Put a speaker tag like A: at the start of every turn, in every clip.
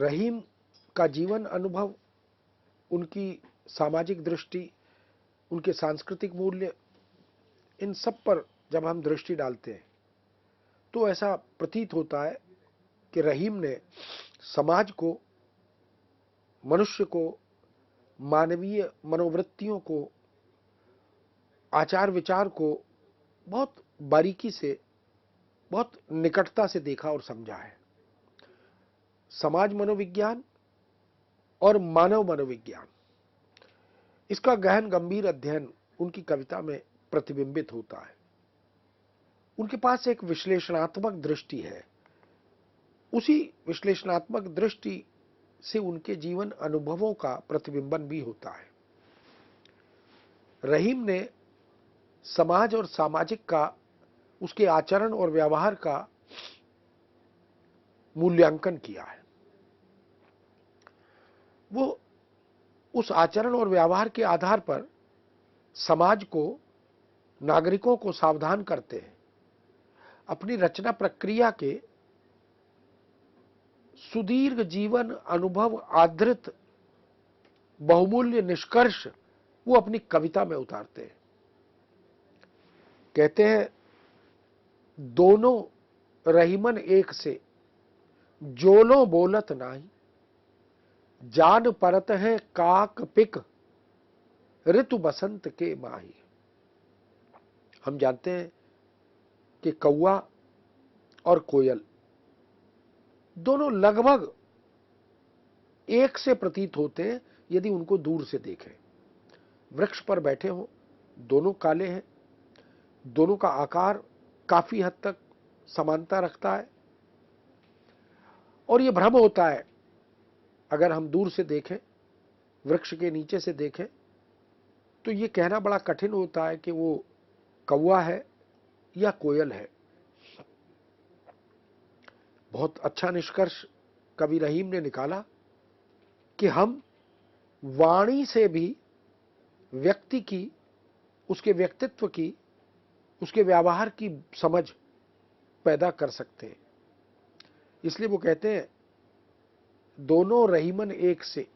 A: रहीम का जीवन अनुभव, उनकी सामाजिक दृष्टि, उनके सांस्कृतिक मूल्य, इन सब पर जब हम दृष्टि डालते हैं तो ऐसा प्रतीत होता है कि रहीम ने समाज को, मनुष्य को, मानवीय मनोवृत्तियों को, आचार विचार को बहुत बारीकी से, बहुत निकटता से देखा और समझा है। समाज मनोविज्ञान और मानव मनोविज्ञान, इसका गहन गंभीर अध्ययन उनकी कविता में प्रतिबिंबित होता है। उनके पास एक विश्लेषणात्मक दृष्टि है। उसी विश्लेषणात्मक दृष्टि से उनके जीवन अनुभवों का प्रतिबिंबन भी होता है। रहीम ने समाज और सामाजिक का, उसके आचरण और व्यवहार का मूल्यांकन किया है। वो उस आचरण और व्यवहार के आधार पर समाज को, नागरिकों को सावधान करते हैं। अपनी रचना प्रक्रिया के सुदीर्घ जीवन अनुभव आधारित बहुमूल्य निष्कर्ष वो अपनी कविता में उतारते हैं। कहते हैं, दोनों रहीमन एक से, जोलो बोलत नाही, जान परत है काक पिक, ऋतु बसंत के माही। हम जानते हैं कि कौवा और कोयल दोनों लगभग एक से प्रतीत होते हैं यदि उनको दूर से देखें। वृक्ष पर बैठे हों, दोनों काले हैं, दोनों का आकार काफी हद तक समानता रखता है। और यह भ्रम होता है, अगर हम दूर से देखें, वृक्ष के नीचे से देखें, तो यह कहना बड़ा कठिन होता है कि वो कौवा है या कोयल है। बहुत अच्छा निष्कर्ष कवि रहीम ने निकाला कि हम वाणी से भी व्यक्ति की, उसके व्यक्तित्व की, उसके व्यवहार की समझ पैदा कर सकते हैं। इसलिए वो कहते हैं, दोनों रहीमन एक से,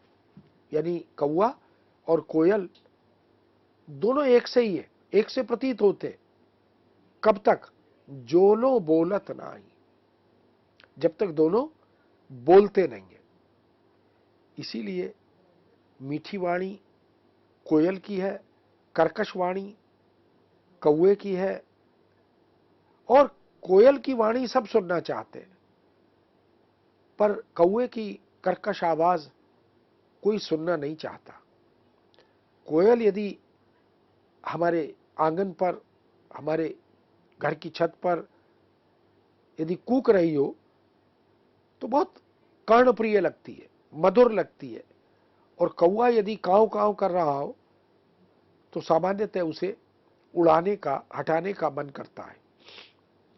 A: यानी कौवा और कोयल दोनों एक से ही है, एक से प्रतीत होते। कब तक? जोलो बोलत नाही, जब तक दोनों बोलते नहीं है। इसीलिए मीठी वाणी कोयल की है, कर्कश वाणी कौवे की है, और कोयल की वाणी सब सुनना चाहते हैं, पर कौवे की कर्कश आवाज कोई सुनना नहीं चाहता। कोयल यदि हमारे आंगन पर, हमारे घर की छत पर यदि कूक रही हो तो बहुत कर्णप्रिय लगती है, मधुर लगती है। और कौवा यदि काव काव कर रहा हो तो सामान्यतः उसे उड़ाने का, हटाने का मन करता है।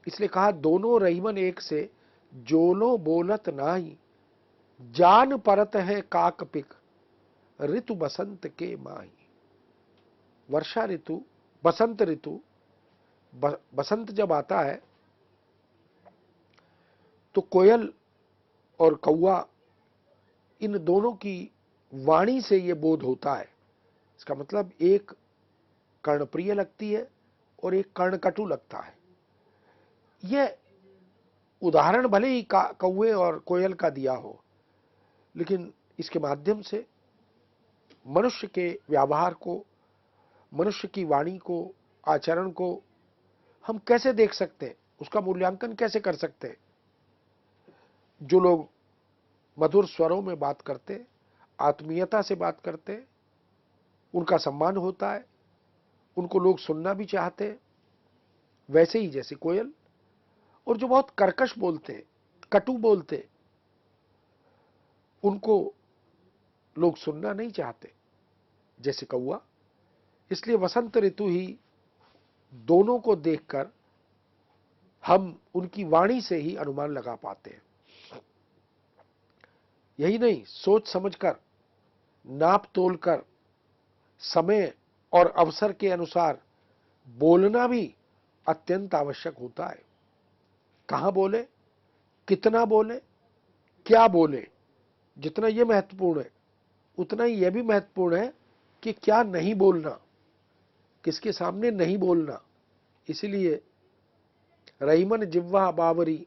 A: इसलिए कहा, दोनों रहीमन एक से, जोलो बोलत नाही, जान परत है काक पिक, ऋतु बसंत के माही। वर्षा ऋतु, बसंत ऋतु, बसंत जब आता है तो कोयल और कौवा, इन दोनों की वाणी से यह बोध होता है। इसका मतलब एक कर्णप्रिय लगती है और एक कर्णकटु लगता है। यह उदाहरण भले ही कौवे और कोयल का दिया हो, लेकिन इसके माध्यम से मनुष्य के व्यवहार को, मनुष्य की वाणी को, आचरण को हम कैसे देख सकते हैं, उसका मूल्यांकन कैसे कर सकते हैं। जो लोग मधुर स्वरों में बात करते, आत्मीयता से बात करते, उनका सम्मान होता है, उनको लोग सुनना भी चाहते हैं, वैसे ही जैसे कोयल। और जो बहुत कर्कश बोलते, कटु बोलते, उनको लोग सुनना नहीं चाहते, जैसे कौवा। इसलिए वसंत ऋतु ही दोनों को देखकर हम उनकी वाणी से ही अनुमान लगा पाते हैं। यही नहीं, सोच समझकर, नाप तोलकर, समय और अवसर के अनुसार बोलना भी अत्यंत आवश्यक होता है। कहां बोले, कितना बोले, क्या बोले, जितना यह महत्वपूर्ण है उतना ही यह भी महत्वपूर्ण है कि क्या नहीं बोलना, किसके सामने नहीं बोलना। इसलिए रहीमन जिह्वा बावरी,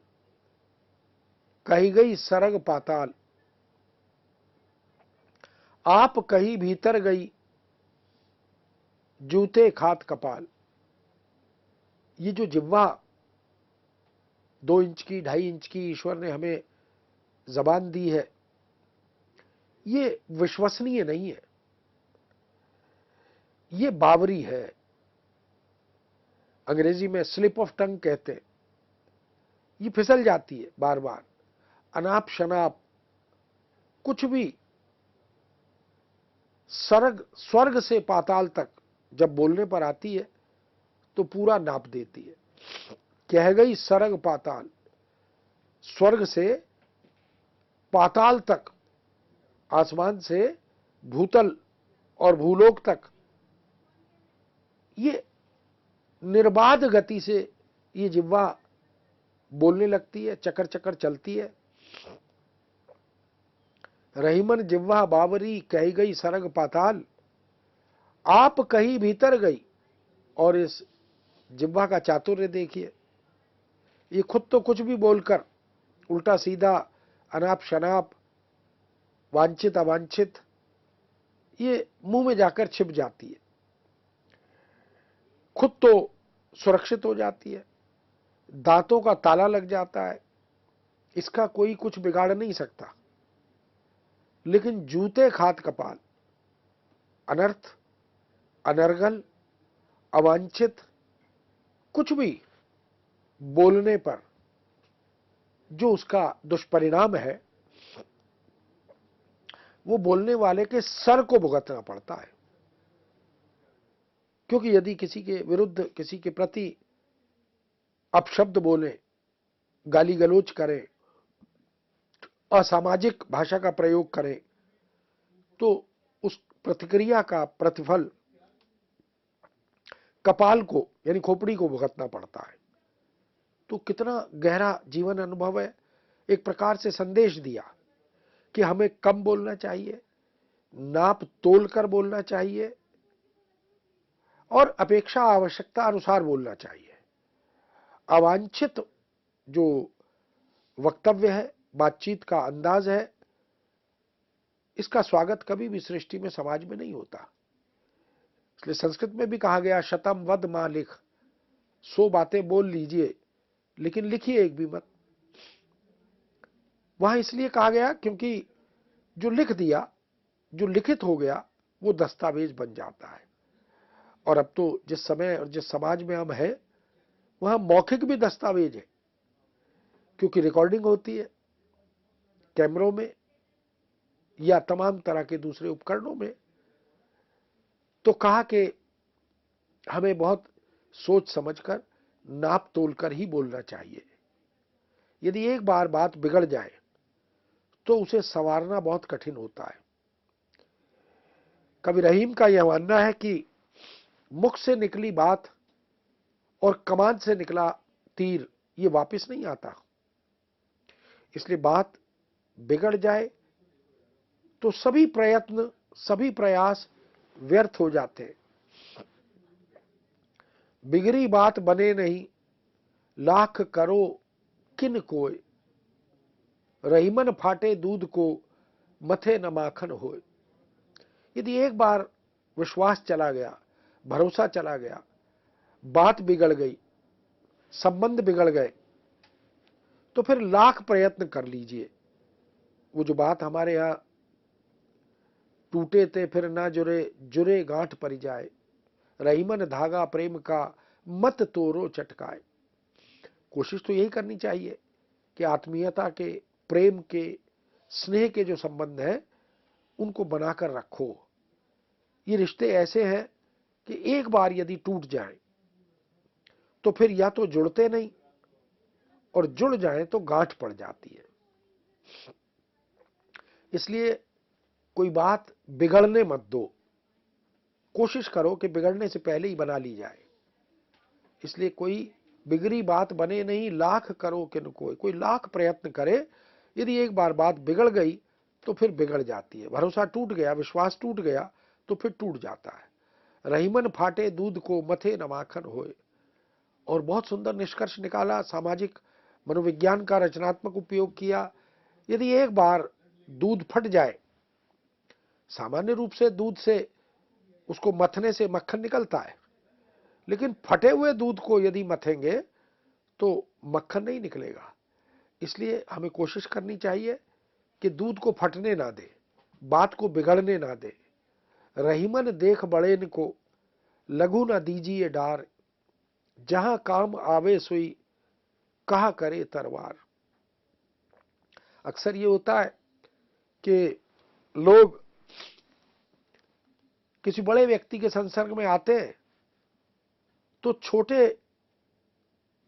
A: कही गई सरग पाताल, आप कहीं भीतर गई, जूते खात कपाल। ये जो जिह्वा 2 इंच की, 2.5 इंच की ईश्वर ने हमें जबान दी है, ये विश्वसनीय नहीं है, ये बावरी है। अंग्रेजी में स्लिप ऑफ टंग कहते हैं। ये फिसल जाती है बार बार, अनाप शनाप कुछ भी, स्वर्ग से पाताल तक जब बोलने पर आती है तो पूरा नाप देती है। कह गई सरग पाताल, स्वर्ग से पाताल तक, आसमान से भूतल और भूलोक तक, ये निर्बाध गति से ये जिह्वा बोलने लगती है, चकर चकर चलती है। रहीमन जिह्वा बावरी, कही गई सरग पाताल, आप कहीं भीतर गई। और इस जिह्वा का चातुर्य देखिए, ये खुद तो कुछ भी बोलकर उल्टा सीधा, अनाप शनाप, वांछित अवांछित, ये मुंह में जाकर छिप जाती है, खुद तो सुरक्षित हो जाती है, दांतों का ताला लग जाता है, इसका कोई कुछ बिगाड़ नहीं सकता। लेकिन जूते खात कपाल, अनर्थ, अनर्गल, अवांछित कुछ भी बोलने पर जो उसका दुष्परिणाम है वो बोलने वाले के सर को भुगतना पड़ता है। क्योंकि यदि किसी के विरुद्ध, किसी के प्रति अपशब्द बोले, गाली गलौज करें, असामाजिक भाषा का प्रयोग करें, तो उस प्रतिक्रिया का प्रतिफल कपाल को यानी खोपड़ी को भुगतना पड़ता है। तो कितना गहरा जीवन अनुभव है। एक प्रकार से संदेश दिया कि हमें कम बोलना चाहिए, नाप तोल कर बोलना चाहिए और अपेक्षा आवश्यकता अनुसार बोलना चाहिए। अवांछित जो वक्तव्य है, बातचीत का अंदाज है, इसका स्वागत कभी भी सृष्टि में, समाज में नहीं होता। इसलिए संस्कृत में भी कहा गया, शतम वद मां लिख, 100 बातें बोल लीजिए लेकिन लिखिए एक भी मत। वहां इसलिए कहा गया क्योंकि जो लिख दिया, जो लिखित हो गया, वो दस्तावेज बन जाता है। और अब तो जिस समय और जिस समाज में हम हैं, वहां मौखिक भी दस्तावेज है, क्योंकि रिकॉर्डिंग होती है कैमरों में या तमाम तरह के दूसरे उपकरणों में। तो कहा कि हमें बहुत सोच समझकर, नाप तोल कर ही बोलना चाहिए। यदि एक बार बात बिगड़ जाए तो उसे संवारना बहुत कठिन होता है। कवि रहीम का यह मानना है कि मुख से निकली बात और कमान से निकला तीर ये वापस नहीं आता। इसलिए बात बिगड़ जाए तो सभी प्रयत्न, सभी प्रयास व्यर्थ हो जाते हैं। बिगड़ी बात बने नहीं, लाख करो किन कोय, रहीमन फाटे दूध को, मथे न माखन होए। यदि एक बार विश्वास चला गया, भरोसा चला गया, बात बिगड़ गई, संबंध बिगड़ गए, तो फिर लाख प्रयत्न कर लीजिए, वो जो बात हमारे यहां टूटे थे फिर ना जुरे, जुरे गांठ पड़ जाए, रहीमन धागा प्रेम का, मत तोरो चटकाए। कोशिश तो यही करनी चाहिए कि आत्मीयता के, प्रेम के, स्नेह के जो संबंध है उनको बनाकर रखो। ये रिश्ते ऐसे हैं कि एक बार यदि टूट जाए तो फिर या तो जुड़ते नहीं, और जुड़ जाए तो गांठ पड़ जाती है। इसलिए कोई बात बिगड़ने मत दो, कोशिश करो कि बिगड़ने से पहले ही बना ली जाए। इसलिए कोई बिगड़ी बात बने नहीं, लाख करो किन कोई लाख प्रयत्न करे, यदि एक बार बात बिगड़ गई तो फिर बिगड़ जाती है। भरोसा टूट गया, विश्वास टूट गया तो फिर टूट जाता है। रहीमन फाटे दूध को मथे न माखन होए। और बहुत सुंदर निष्कर्ष निकाला, सामाजिक मनोविज्ञान का रचनात्मक उपयोग किया। यदि एक बार दूध फट जाए, सामान्य रूप से दूध से उसको मथने से मक्खन निकलता है, लेकिन फटे हुए दूध को यदि मथेंगे तो मक्खन नहीं निकलेगा। इसलिए हमें कोशिश करनी चाहिए कि दूध को फटने ना दे, बात को बिगड़ने ना दे। रहीमन देख बड़ेन को लघु न दीजिए डार। जहां काम आवे सुई कहा करे तरवार। अक्सर ये होता है कि लोग किसी बड़े व्यक्ति के संसर्ग में आते हैं तो छोटे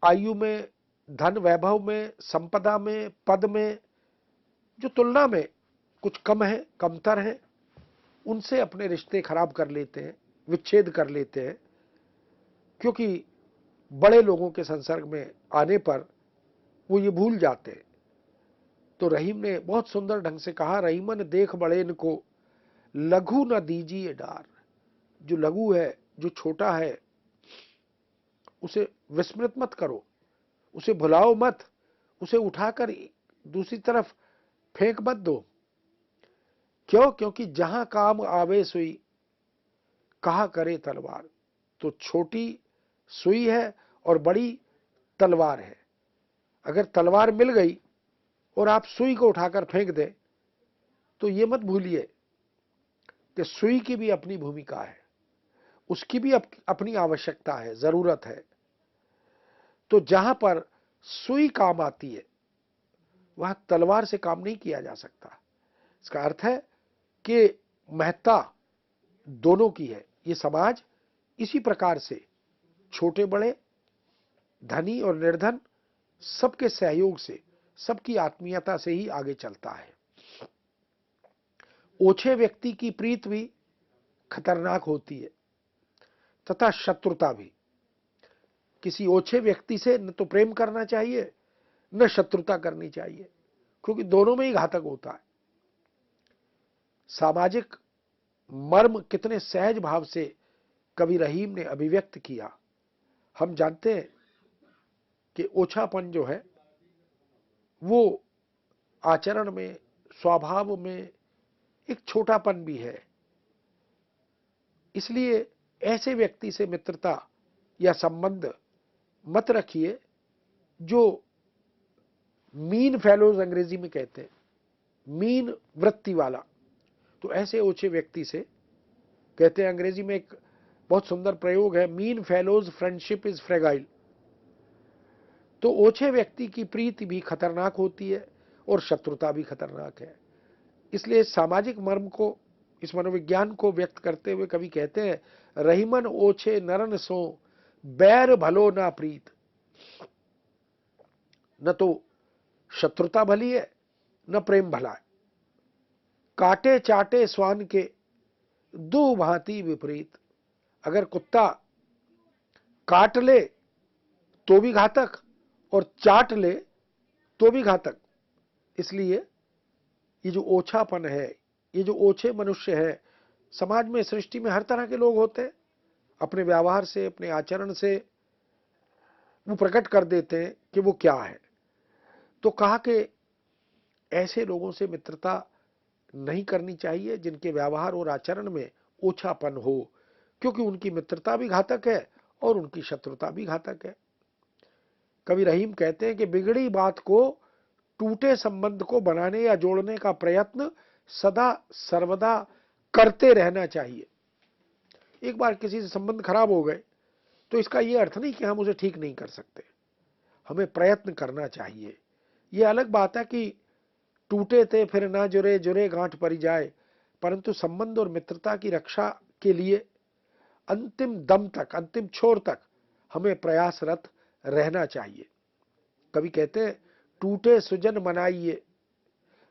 A: आयु में, धन वैभव में, संपदा में, पद में जो तुलना में कुछ कम है, कमतर है, उनसे अपने रिश्ते खराब कर लेते हैं, विच्छेद कर लेते हैं, क्योंकि बड़े लोगों के संसर्ग में आने पर वो ये भूल जाते हैं। तो रहीम ने बहुत सुंदर ढंग से कहा, रहीमन देख बड़ेन को लघु न दीजिए डार। जो लघु है, जो छोटा है, उसे विस्मृत मत करो, उसे भुलाओ मत, उसे उठाकर दूसरी तरफ फेंक मत दो। क्यों? क्योंकि जहां काम आवे सुई कहा करे तलवार। तो छोटी सुई है और बड़ी तलवार है। अगर तलवार मिल गई और आप सुई को उठाकर फेंक दें तो ये मत भूलिए कि सुई की भी अपनी भूमिका है, उसकी भी अपनी आवश्यकता है, जरूरत है। तो जहां पर सुई काम आती है वहां तलवार से काम नहीं किया जा सकता। इसका अर्थ है कि महत्ता दोनों की है। ये समाज इसी प्रकार से छोटे बड़े, धनी और निर्धन, सबके सहयोग से, सबकी आत्मीयता से ही आगे चलता है। ओछे व्यक्ति की प्रीत भी खतरनाक होती है तथा शत्रुता भी। किसी ओछे व्यक्ति से न तो प्रेम करना चाहिए न शत्रुता करनी चाहिए, क्योंकि दोनों में ही घातक होता है। सामाजिक मर्म कितने सहज भाव से कवि रहीम ने अभिव्यक्त किया। हम जानते हैं कि ओछापन जो है वो आचरण में, स्वभाव में एक छोटापन भी है। इसलिए ऐसे व्यक्ति से मित्रता या संबंध मत रखिए जो मीन फेलोज अंग्रेजी में कहते हैं, मीन वृत्ति वाला। तो ऐसे ओछे व्यक्ति से कहते हैं, अंग्रेजी में एक बहुत सुंदर प्रयोग है, mean fellows friendship is fragile. तो ओछे व्यक्ति की प्रीति भी खतरनाक होती है और शत्रुता भी खतरनाक है। इसलिए सामाजिक मर्म को, इस मनोविज्ञान को व्यक्त करते हुए कवि कहते हैं, रहीमन ओछे नरन सो बैर भलो ना प्रीत। न तो शत्रुता भली है न प्रेम भला है। काटे चाटे स्वान के दो भांति विपरीत। अगर कुत्ता काट ले तो भी घातक और चाट ले तो भी घातक। इसलिए ये जो ओछापन है, ये जो ओछे मनुष्य है, समाज में, सृष्टि में हर तरह के लोग होते हैं। अपने व्यवहार से, अपने आचरण से वो प्रकट कर देते हैं कि वो क्या है। तो कहा कि ऐसे लोगों से मित्रता नहीं करनी चाहिए जिनके व्यवहार और आचरण में ओछापन हो, क्योंकि उनकी मित्रता भी घातक है और उनकी शत्रुता भी घातक है। कवि रहीम कहते हैं कि बिगड़ी बात को, टूटे संबंध को बनाने या जोड़ने का प्रयत्न सदा सर्वदा करते रहना चाहिए। एक बार किसी से संबंध खराब हो गए तो इसका यह अर्थ नहीं कि हम उसे ठीक नहीं कर सकते, हमें प्रयत्न करना चाहिए। यह अलग बात है कि टूटे थे फिर ना जुरे, जुरे गांठ परी जाए, परंतु संबंध और मित्रता की रक्षा के लिए अंतिम दम तक, अंतिम छोर तक हमें प्रयासरत रहना चाहिए। कवि कहते हैं, टूटे सुजन मनाइए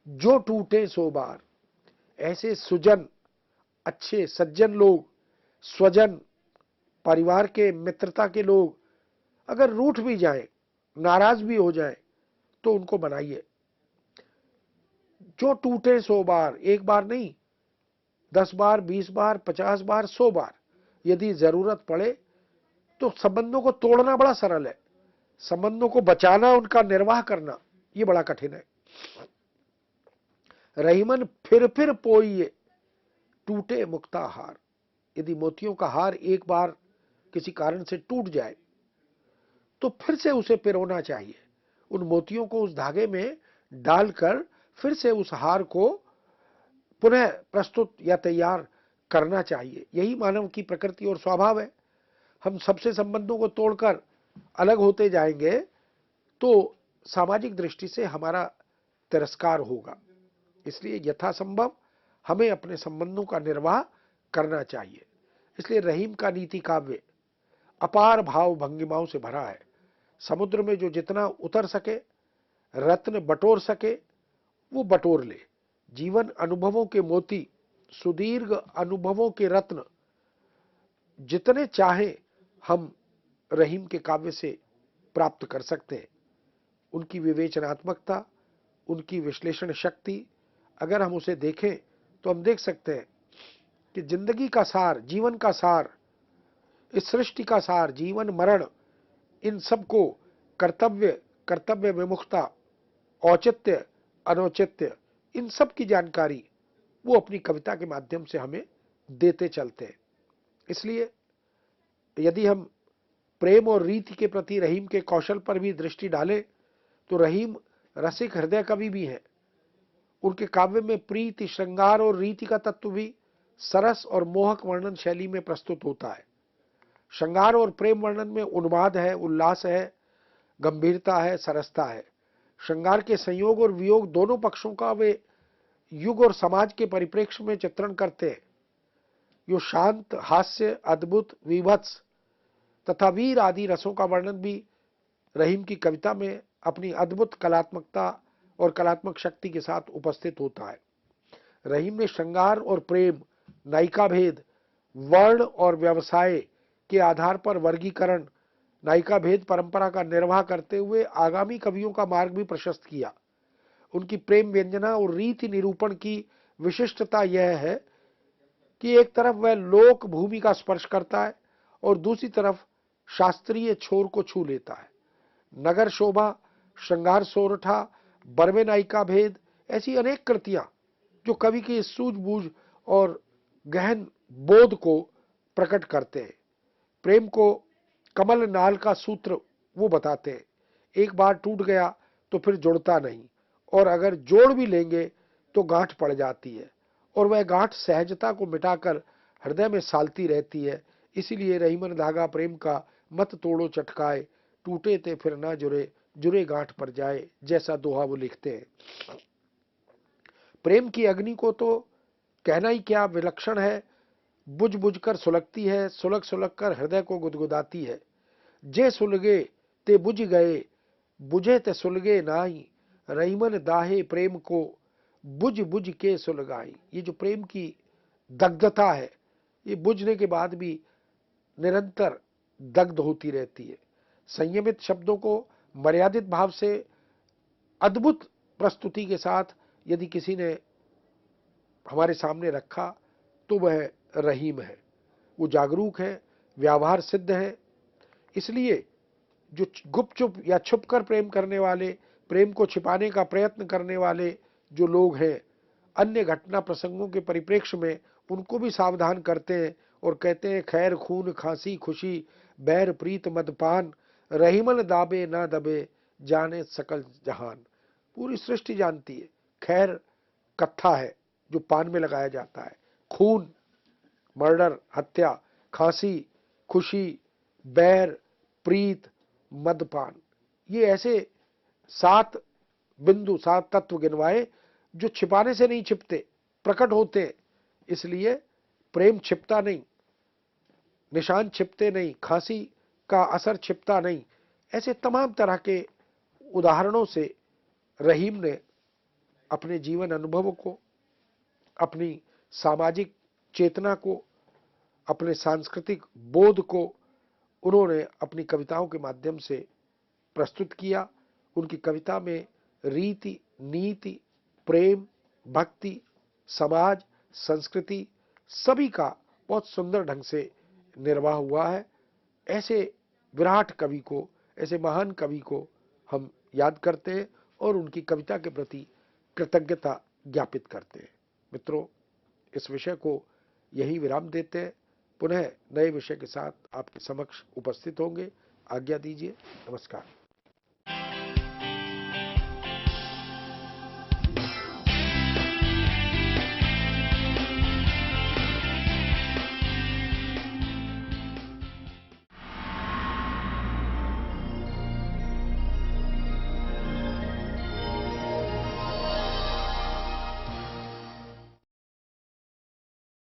A: जो टूटे सो बार। ऐसे सुजन, अच्छे सज्जन लोग, स्वजन, परिवार के, मित्रता के लोग अगर रूठ भी जाएं, नाराज भी हो जाएं, तो उनको मनाइए। जो टूटे 100 बार, एक बार नहीं, 10 बार, 20 बार, 50 बार, 100 बार यदि जरूरत पड़े तो संबंधों को तोड़ना बड़ा सरल है, संबंधों को बचाना, उनका निर्वाह करना ये बड़ा कठिन है। रहीमन फिर पोइए टूटे मुक्ता हार। यदि मोतियों का हार एक बार किसी कारण से टूट जाए तो फिर से उसे पिरोना चाहिए, उन मोतियों को उस धागे में डालकर फिर से उस हार को पुनः प्रस्तुत या तैयार करना चाहिए। यही मानव की प्रकृति और स्वभाव है। हम सबसे संबंधों को तोड़कर अलग होते जाएंगे तो सामाजिक दृष्टि से हमारा तिरस्कार होगा। इसलिए यथासंभव हमें अपने संबंधों का निर्वाह करना चाहिए। इसलिए रहीम का नीति काव्य अपार भाव भंगिमाओं से भरा है। समुद्र में जो जितना उतर सके, रत्न बटोर सके, वो बटोर ले। जीवन अनुभवों के मोती, सुदीर्घ अनुभवों के रत्न जितने चाहे हम रहीम के काव्य से प्राप्त कर सकते हैं। उनकी विवेचनात्मकता, उनकी विश्लेषण शक्ति, अगर हम उसे देखें तो हम देख सकते हैं कि जिंदगी का सार, जीवन का सार, इस सृष्टि का सार, जीवन मरण, इन सबको कर्तव्य, कर्तव्य विमुखता, औचित्य, अनौचित्य, इन सब की जानकारी वो अपनी कविता के माध्यम से हमें देते चलते हैं। इसलिए यदि हम प्रेम और रीति के प्रति रहीम के कौशल पर भी दृष्टि डालें तो रहीम रसिक हृदय कवि भी हैं। उनके काव्य में प्रीति, श्रृंगार और रीति का तत्व भी सरस और मोहक वर्णन शैली में प्रस्तुत होता है। श्रृंगार और प्रेम वर्णन में उन्माद है, उल्लास है, गंभीरता है, सरसता है। श्रृंगार के संयोग और वियोग दोनों पक्षों का वे युग और समाज के परिप्रेक्ष्य में चित्रण करते हैं। यो शांत, हास्य, अद्भुत, विभत्स तथा वीर आदि रसों का वर्णन भी रहीम की कविता में अपनी अद्भुत कलात्मकता और कलात्मक शक्ति के साथ उपस्थित होता है। रहीम ने श्रृंगार और प्रेम, नायिका भेद, वर्ण और व्यवसाय के आधार पर वर्गीकरण, नायिका भेद परंपरा का निर्वाह करते हुए आगामी कवियों का मार्ग भी प्रशस्त किया। उनकी प्रेम व्यंजना और रीति निरूपण की विशिष्टता यह है कि एक तरफ वह लोक भूमि का स्पर्श करता है और दूसरी तरफ शास्त्रीय छोर को छू लेता है। नगर शोभा, श्रृंगार सोरठा, बरवे नायिका भेद, ऐसी अनेक कृतियां जो कवि की सूझबूझ और गहन बोध को प्रकट करते हैं। प्रेम को कमल नाल का सूत्र वो बताते हैं, एक बार टूट गया तो फिर जुड़ता नहीं, और अगर जोड़ भी लेंगे तो गांठ पड़ जाती है, और वह गांठ सहजता को मिटाकर हृदय में सालती रहती है। इसीलिए रहीमन धागा प्रेम का मत तोड़ो चटकाए, टूटे ते फिर ना जुड़े, जुड़े गांठ पर जाए, जैसा दोहा वो लिखते हैं। प्रेम की अग्नि को तो कहना ही क्या विलक्षण है, बुझ बुझ कर सुलगती है, सुलग सुलग कर हृदय को गुदगुदाती है। जे सुलगे ते बुझ गए, बुझे ते सुलगे नाई, रहीमन दाहे प्रेम को बुझ बुझ के सुलगाई। ये जो प्रेम की दग्धता है, ये बुझने के बाद भी निरंतर दग्ध होती रहती है। संयमित शब्दों को मर्यादित भाव से अद्भुत प्रस्तुति के साथ यदि किसी ने हमारे सामने रखा तो वह रहीम है। वो जागरूक है, व्यवहार सिद्ध है। इसलिए जो गुपचुप या छुपकर प्रेम करने वाले, प्रेम को छिपाने का प्रयत्न करने वाले जो लोग हैं, अन्य घटना प्रसंगों के परिप्रेक्ष्य में उनको भी सावधान करते हैं और कहते हैं, खैर खून खांसी खुशी, बैर प्रीत मदपान, रहीमन दाबे ना दबे, जाने सकल जहान। पूरी सृष्टि जानती है, खैर कत्था है जो पान में लगाया जाता है, खून मर्डर हत्या, खांसी खुशी, बैर प्रीत मदपान, ये ऐसे 7 बिंदु, 7 तत्व गिनवाए जो छिपाने से नहीं छिपते, प्रकट होते। इसलिए प्रेम छिपता नहीं, निशान छिपते नहीं, खांसी का असर छिपता नहीं। ऐसे तमाम तरह के उदाहरणों से रहीम ने अपने जीवन अनुभवों को, अपनी सामाजिक चेतना को, अपने सांस्कृतिक बोध को उन्होंने अपनी कविताओं के माध्यम से प्रस्तुत किया। उनकी कविता में रीति, नीति, प्रेम, भक्ति, समाज, संस्कृति सभी का बहुत सुंदर ढंग से निर्वाह हुआ है। ऐसे विराट कवि को, ऐसे महान कवि को हम याद करते हैं और उनकी कविता के प्रति कृतज्ञता ज्ञापित करते हैं। मित्रों, इस विषय को यही विराम देते हैं। पुनः नए विषय के साथ आपके समक्ष उपस्थित होंगे। आज्ञा दीजिए। नमस्कार।